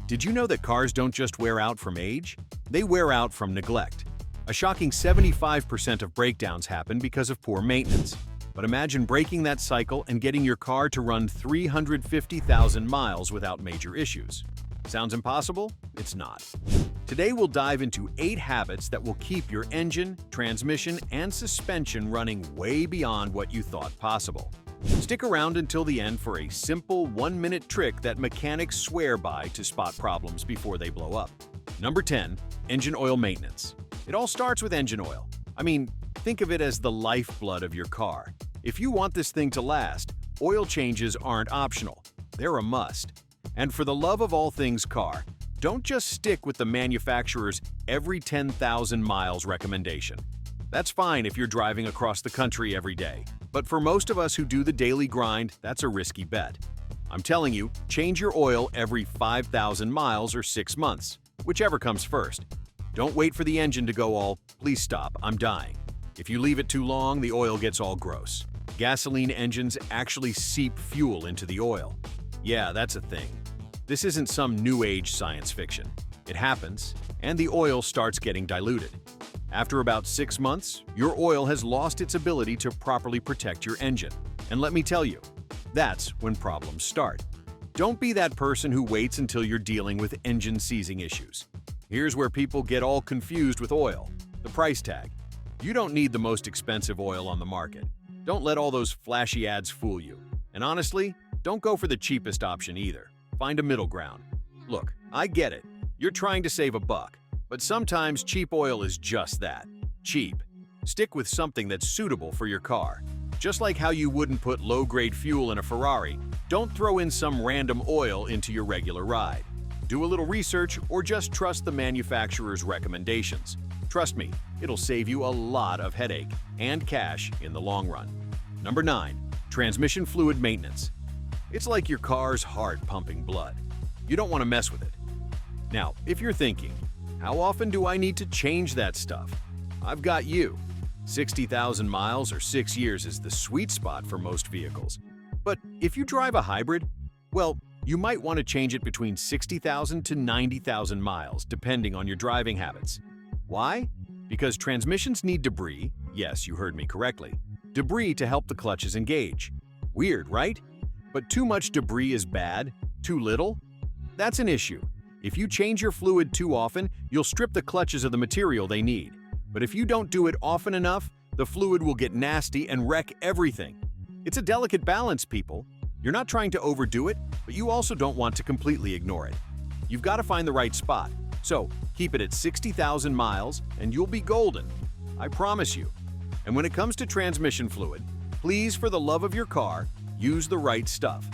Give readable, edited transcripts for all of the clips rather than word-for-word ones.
Did you know that cars don't just wear out from age? They wear out from neglect. A shocking 75% of breakdowns happen because of poor maintenance. But imagine breaking that cycle and getting your car to run 350,000 miles without major issues. Sounds impossible? It's not. Today we'll dive into 8 habits that will keep your engine, transmission, and suspension running way beyond what you thought possible. Stick around until the end for a simple 1-minute trick that mechanics swear by to spot problems before they blow up. Number 10. Engine oil maintenance. It all starts with engine oil. I mean, think of it as the lifeblood of your car. If you want this thing to last, oil changes aren't optional. They're a must. And for the love of all things car, don't just stick with the manufacturer's every 10,000 miles recommendation. That's fine if you're driving across the country every day. But for most of us who do the daily grind, that's a risky bet. I'm telling you, change your oil every 5,000 miles or 6 months, whichever comes first. Don't wait for the engine to go all, "Please stop, I'm dying." If you leave it too long, the oil gets all gross. Gasoline engines actually seep fuel into the oil. Yeah, that's a thing. This isn't some new age science fiction. It happens, and the oil starts getting diluted. After about 6 months, your oil has lost its ability to properly protect your engine. And let me tell you, that's when problems start. Don't be that person who waits until you're dealing with engine seizing issues. Here's where people get all confused with oil: the price tag. You don't need the most expensive oil on the market. Don't let all those flashy ads fool you. And honestly, don't go for the cheapest option either. Find a middle ground. Look, I get it. You're trying to save a buck. But sometimes cheap oil is just that, cheap. Stick with something that's suitable for your car. Just like how you wouldn't put low-grade fuel in a Ferrari, don't throw in some random oil into your regular ride. Do a little research or just trust the manufacturer's recommendations. Trust me, it'll save you a lot of headache and cash in the long run. Number 9. Transmission fluid maintenance. It's like your car's heart pumping blood. You don't want to mess with it. Now, if you're thinking, how often do I need to change that stuff? I've got you. 60,000 miles or 6 years is the sweet spot for most vehicles. But if you drive a hybrid, well, you might want to change it between 60,000 to 90,000 miles, depending on your driving habits. Why? Because transmissions need debris, yes, you heard me correctly, debris to help the clutches engage. Weird, right? But too much debris is bad? Too little? That's an issue. If you change your fluid too often, you'll strip the clutches of the material they need. But if you don't do it often enough, the fluid will get nasty and wreck everything. It's a delicate balance, people. You're not trying to overdo it, but you also don't want to completely ignore it. You've got to find the right spot. So, keep it at 60,000 miles and you'll be golden. I promise you. And when it comes to transmission fluid, please, for the love of your car, use the right stuff.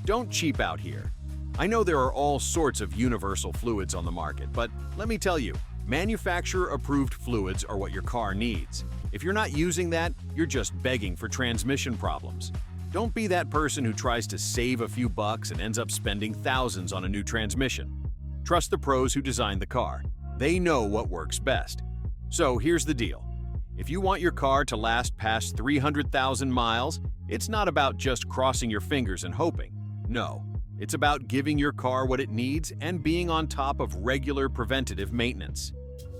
Don't cheap out here. I know there are all sorts of universal fluids on the market, but let me tell you, manufacturer-approved fluids are what your car needs. If you're not using that, you're just begging for transmission problems. Don't be that person who tries to save a few bucks and ends up spending thousands on a new transmission. Trust the pros who designed the car. They know what works best. So here's the deal. If you want your car to last past 300,000 miles, it's not about just crossing your fingers and hoping. No. It's about giving your car what it needs and being on top of regular preventative maintenance.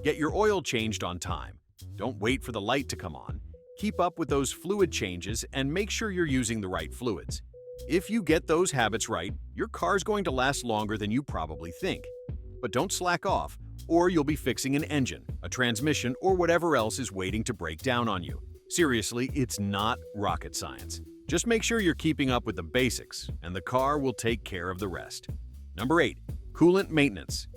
Get your oil changed on time. Don't wait for the light to come on. Keep up with those fluid changes and make sure you're using the right fluids. If you get those habits right, your car's going to last longer than you probably think. But don't slack off, or you'll be fixing an engine, a transmission, or whatever else is waiting to break down on you. Seriously, it's not rocket science. Just make sure you're keeping up with the basics, and the car will take care of the rest. Number 8. Coolant maintenance.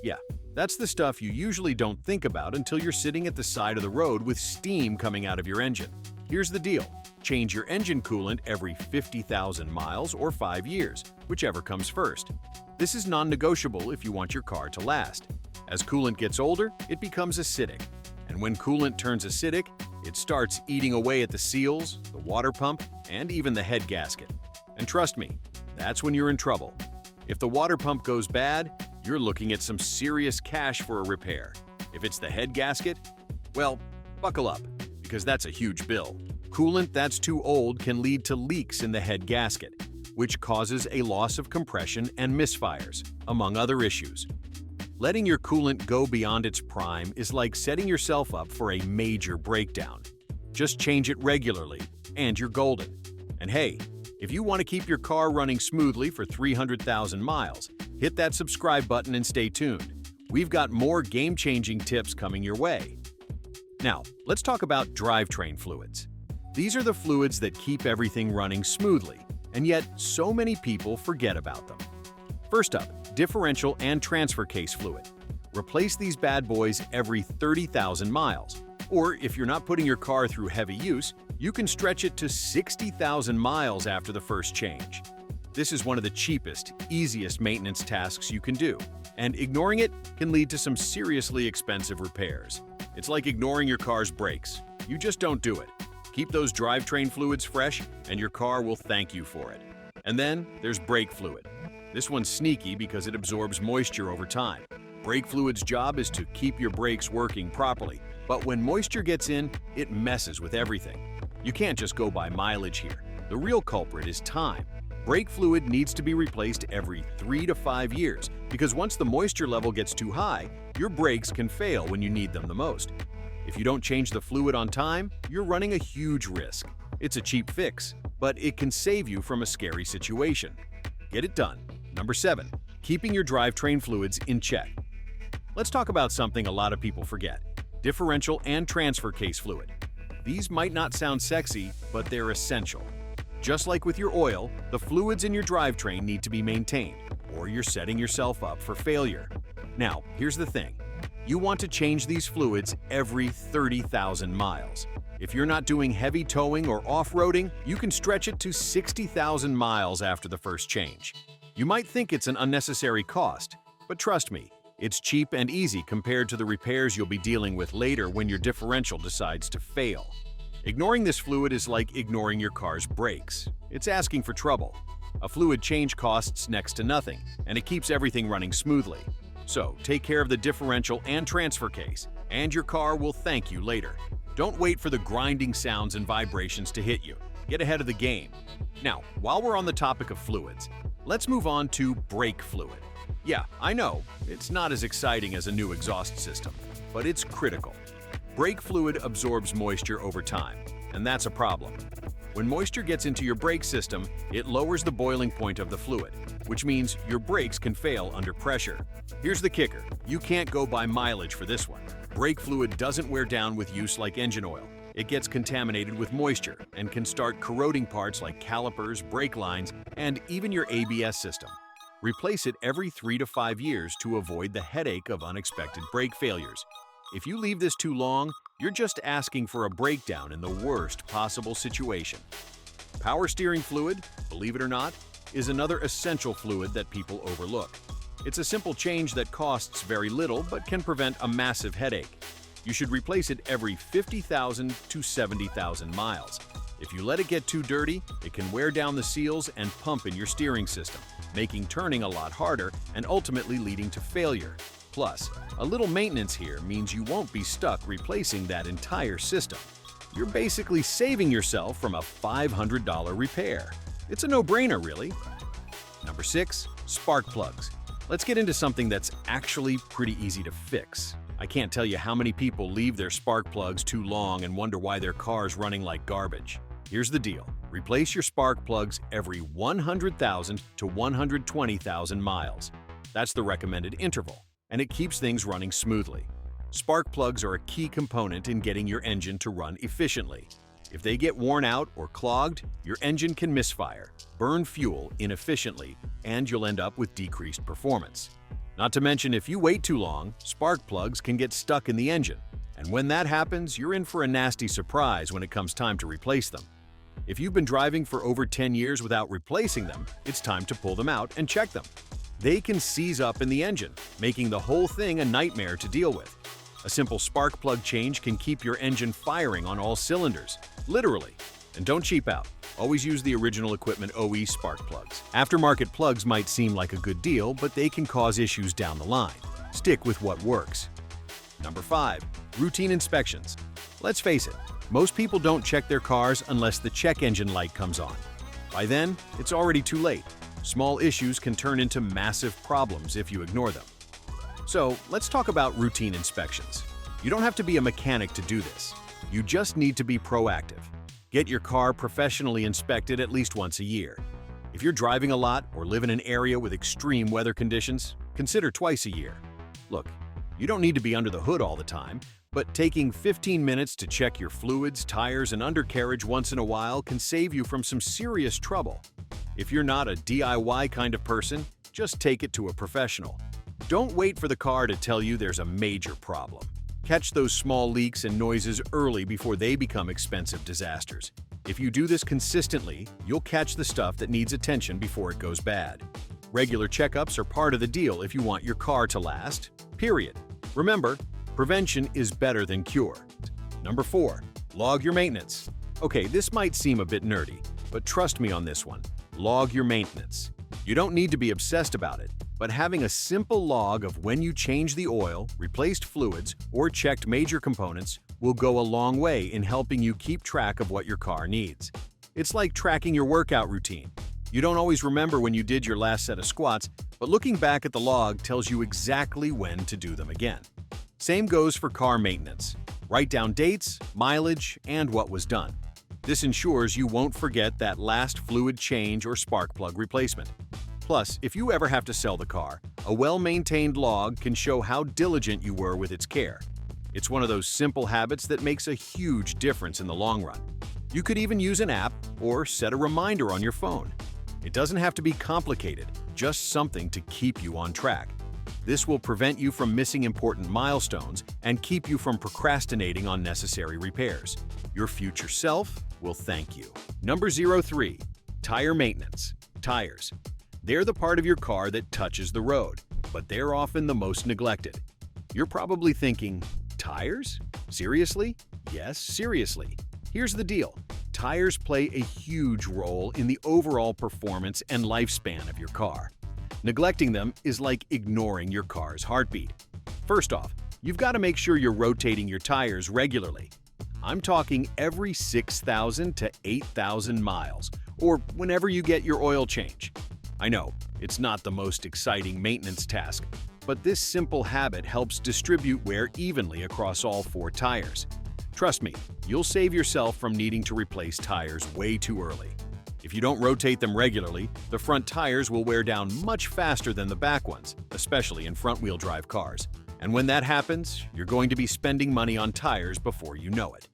Yeah, that's the stuff you usually don't think about until you're sitting at the side of the road with steam coming out of your engine. Here's the deal. Change your engine coolant every 50,000 miles or 5 years, whichever comes first. This is non-negotiable if you want your car to last. As coolant gets older, it becomes acidic. And when coolant turns acidic, it starts eating away at the seals, the water pump, and even the head gasket. And trust me, that's when you're in trouble. If the water pump goes bad, you're looking at some serious cash for a repair. If it's the head gasket, well, buckle up, because that's a huge bill. Coolant that's too old can lead to leaks in the head gasket, which causes a loss of compression and misfires, among other issues. Letting your coolant go beyond its prime is like setting yourself up for a major breakdown. Just change it regularly, and you're golden. And hey, if you want to keep your car running smoothly for 300,000 miles, hit that subscribe button and stay tuned. We've got more game-changing tips coming your way. Now, let's talk about drivetrain fluids. These are the fluids that keep everything running smoothly, and yet so many people forget about them. First up, differential and transfer case fluid. Replace these bad boys every 30,000 miles. Or if you're not putting your car through heavy use, you can stretch it to 60,000 miles after the first change. This is one of the cheapest, easiest maintenance tasks you can do, and ignoring it can lead to some seriously expensive repairs. It's like ignoring your car's brakes. You just don't do it. Keep those drivetrain fluids fresh, and your car will thank you for it. And then there's brake fluid. This one's sneaky because it absorbs moisture over time. Brake fluid's job is to keep your brakes working properly, but when moisture gets in, it messes with everything. You can't just go by mileage here. The real culprit is time. Brake fluid needs to be replaced every 3 to 5 years because once the moisture level gets too high, your brakes can fail when you need them the most. If you don't change the fluid on time, you're running a huge risk. It's a cheap fix, but it can save you from a scary situation. Get it done. Number 7. Keeping your drivetrain fluids in check. Let's talk about something a lot of people forget: differential and transfer case fluid. These might not sound sexy, but they're essential. Just like with your oil, the fluids in your drivetrain need to be maintained, or you're setting yourself up for failure. Now, here's the thing. You want to change these fluids every 30,000 miles. If you're not doing heavy towing or off-roading, you can stretch it to 60,000 miles after the first change. You might think it's an unnecessary cost, but trust me, it's cheap and easy compared to the repairs you'll be dealing with later when your differential decides to fail. Ignoring this fluid is like ignoring your car's brakes. It's asking for trouble. A fluid change costs next to nothing, and it keeps everything running smoothly. So, take care of the differential and transfer case, and your car will thank you later. Don't wait for the grinding sounds and vibrations to hit you. Get ahead of the game. Now, while we're on the topic of fluids, let's move on to brake fluid. Yeah, I know, it's not as exciting as a new exhaust system, but it's critical. Brake fluid absorbs moisture over time, and that's a problem. When moisture gets into your brake system, it lowers the boiling point of the fluid, which means your brakes can fail under pressure. Here's the kicker: you can't go by mileage for this one. Brake fluid doesn't wear down with use like engine oil. It gets contaminated with moisture and can start corroding parts like calipers, brake lines, and even your ABS system. Replace it every 3 to 5 years to avoid the headache of unexpected brake failures. If you leave this too long, you're just asking for a breakdown in the worst possible situation. Power steering fluid, believe it or not, is another essential fluid that people overlook. It's a simple change that costs very little but can prevent a massive headache. You should replace it every 50,000 to 70,000 miles. If you let it get too dirty, it can wear down the seals and pump in your steering system, making turning a lot harder and ultimately leading to failure. Plus, a little maintenance here means you won't be stuck replacing that entire system. You're basically saving yourself from a $500 repair. It's a no-brainer, really. Number 6. Spark plugs. Let's get into something that's actually pretty easy to fix. I can't tell you how many people leave their spark plugs too long and wonder why their car's running like garbage. Here's the deal. Replace your spark plugs every 100,000 to 120,000 miles. That's the recommended interval, and it keeps things running smoothly. Spark plugs are a key component in getting your engine to run efficiently. If they get worn out or clogged, your engine can misfire, burn fuel inefficiently, and you'll end up with decreased performance. Not to mention, if you wait too long, spark plugs can get stuck in the engine. And when that happens, you're in for a nasty surprise when it comes time to replace them. If you've been driving for over 10 years without replacing them, it's time to pull them out and check them. They can seize up in the engine, making the whole thing a nightmare to deal with. A simple spark plug change can keep your engine firing on all cylinders, literally. And don't cheap out. Always use the original equipment OE spark plugs. Aftermarket plugs might seem like a good deal, but they can cause issues down the line. Stick with what works. Number 5. Routine inspections. Let's face it, most people don't check their cars unless the check engine light comes on. By then, it's already too late. Small issues can turn into massive problems if you ignore them. So, let's talk about routine inspections. You don't have to be a mechanic to do this. You just need to be proactive. Get your car professionally inspected at least once a year. If you're driving a lot or live in an area with extreme weather conditions, consider twice a year. Look, you don't need to be under the hood all the time, but taking 15 minutes to check your fluids, tires, and undercarriage once in a while can save you from some serious trouble. If you're not a DIY kind of person, just take it to a professional. Don't wait for the car to tell you there's a major problem. Catch those small leaks and noises early before they become expensive disasters. If you do this consistently, you'll catch the stuff that needs attention before it goes bad. Regular checkups are part of the deal if you want your car to last, period. Remember, prevention is better than cure. Number 4, log your maintenance. Okay, this might seem a bit nerdy, but trust me on this one. Log your maintenance. You don't need to be obsessed about it, but having a simple log of when you changed the oil, replaced fluids, or checked major components will go a long way in helping you keep track of what your car needs. It's like tracking your workout routine. You don't always remember when you did your last set of squats, but looking back at the log tells you exactly when to do them again. Same goes for car maintenance. Write down dates, mileage, and what was done. This ensures you won't forget that last fluid change or spark plug replacement. Plus, if you ever have to sell the car, a well-maintained log can show how diligent you were with its care. It's one of those simple habits that makes a huge difference in the long run. You could even use an app or set a reminder on your phone. It doesn't have to be complicated, just something to keep you on track. This will prevent you from missing important milestones and keep you from procrastinating on necessary repairs. Your future self will thank you. Number 03, tire maintenance. Tires. They're the part of your car that touches the road, but they're often the most neglected. You're probably thinking, tires? Seriously? Yes, seriously. Here's the deal. Tires play a huge role in the overall performance and lifespan of your car. Neglecting them is like ignoring your car's heartbeat. First off, you've got to make sure you're rotating your tires regularly. I'm talking every 6,000 to 8,000 miles, or whenever you get your oil change. I know, it's not the most exciting maintenance task, but this simple habit helps distribute wear evenly across all 4 tires. Trust me, you'll save yourself from needing to replace tires way too early. If you don't rotate them regularly, the front tires will wear down much faster than the back ones, especially in front-wheel drive cars. And when that happens, you're going to be spending money on tires before you know it.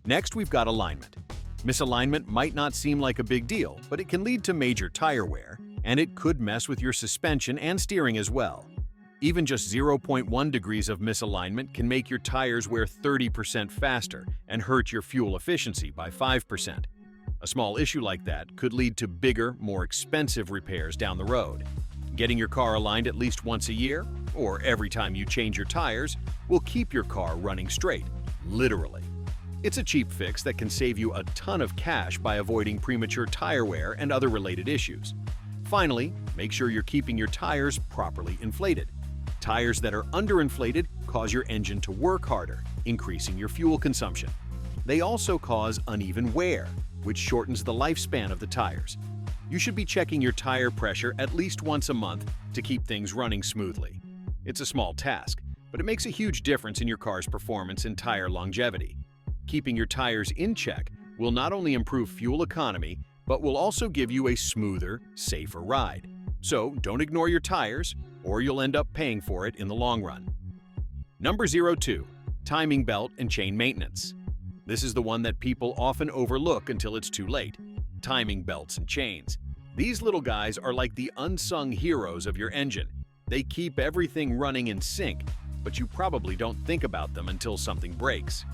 Next, we've got alignment. Misalignment might not seem like a big deal, but it can lead to major tire wear, and it could mess with your suspension and steering as well. Even just 0.1 degrees of misalignment can make your tires wear 30% faster and hurt your fuel efficiency by 5%. A small issue like that could lead to bigger, more expensive repairs down the road. Getting your car aligned at least once a year, or every time you change your tires, will keep your car running straight, literally. It's a cheap fix that can save you a ton of cash by avoiding premature tire wear and other related issues. Finally, make sure you're keeping your tires properly inflated. Tires that are underinflated cause your engine to work harder, increasing your fuel consumption. They also cause uneven wear, which shortens the lifespan of the tires. You should be checking your tire pressure at least once a month to keep things running smoothly. It's a small task, but it makes a huge difference in your car's performance and tire longevity. Keeping your tires in check will not only improve fuel economy, but will also give you a smoother, safer ride. So don't ignore your tires, or you'll end up paying for it in the long run. Number 02, timing belt and chain maintenance. This is the one that people often overlook until it's too late. Timing belts and chains. These little guys are like the unsung heroes of your engine. They keep everything running in sync, but you probably don't think about them until something breaks.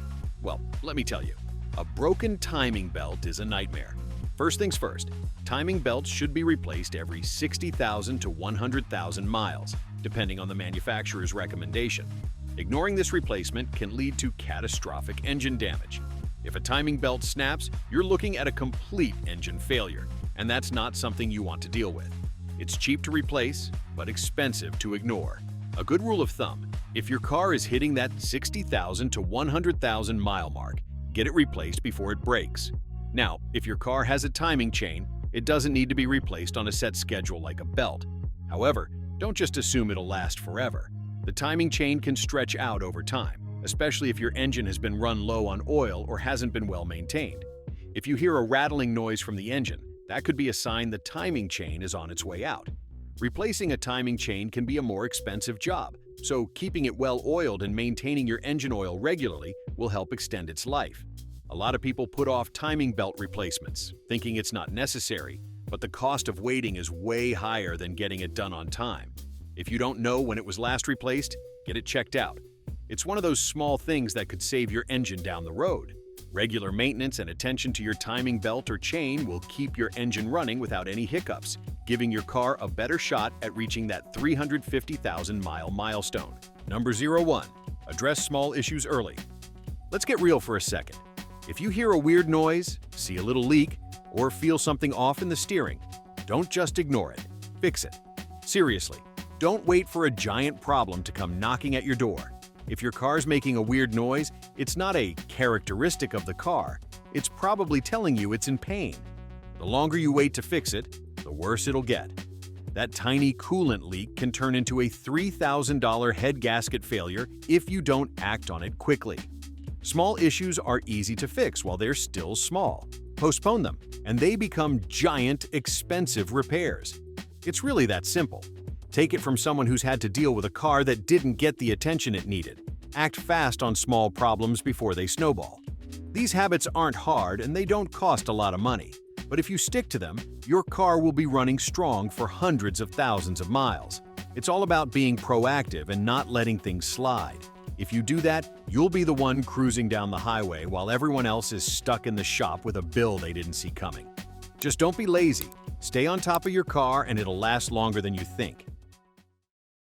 Well, let me tell you, a broken timing belt is a nightmare. First things first, timing belts should be replaced every 60,000 to 100,000 miles, depending on the manufacturer's recommendation. Ignoring this replacement can lead to catastrophic engine damage. If a timing belt snaps, you're looking at a complete engine failure, and that's not something you want to deal with. It's cheap to replace, but expensive to ignore. A good rule of thumb, if your car is hitting that 60,000 to 100,000 mile mark, get it replaced before it breaks. Now, if your car has a timing chain, It doesn't need to be replaced on a set schedule like a belt. However, don't just assume it'll last forever. The timing chain can stretch out over time, especially if your engine has been run low on oil or hasn't been well maintained. If you hear a rattling noise from the engine, that could be a sign the timing chain is on its way out. Replacing a timing chain can be a more expensive job, so keeping it well oiled and maintaining your engine oil regularly will help extend its life. A lot of people put off timing belt replacements, thinking it's not necessary, but the cost of waiting is way higher than getting it done on time. If you don't know when it was last replaced, get it checked out. It's one of those small things that could save your engine down the road. Regular maintenance and attention to your timing belt or chain will keep your engine running without any hiccups, giving your car a better shot at reaching that 350,000-mile milestone. Number 01. Address small issues early. Let's get real for a second. If you hear a weird noise, see a little leak, or feel something off in the steering, don't just ignore it. Fix it. Seriously, don't wait for a giant problem to come knocking at your door. If your car's making a weird noise, it's not a characteristic of the car. It's probably telling you it's in pain. The longer you wait to fix it, the worse it'll get. That tiny coolant leak can turn into a $3,000 head gasket failure if you don't act on it quickly. Small issues are easy to fix while they're still small. Postpone them, and they become giant, expensive repairs. It's really that simple. Take it from someone who's had to deal with a car that didn't get the attention it needed. Act fast on small problems before they snowball. These habits aren't hard and they don't cost a lot of money. But if you stick to them, your car will be running strong for hundreds of thousands of miles. It's all about being proactive and not letting things slide. If you do that, you'll be the one cruising down the highway while everyone else is stuck in the shop with a bill they didn't see coming. Just don't be lazy. Stay on top of your car and it'll last longer than you think.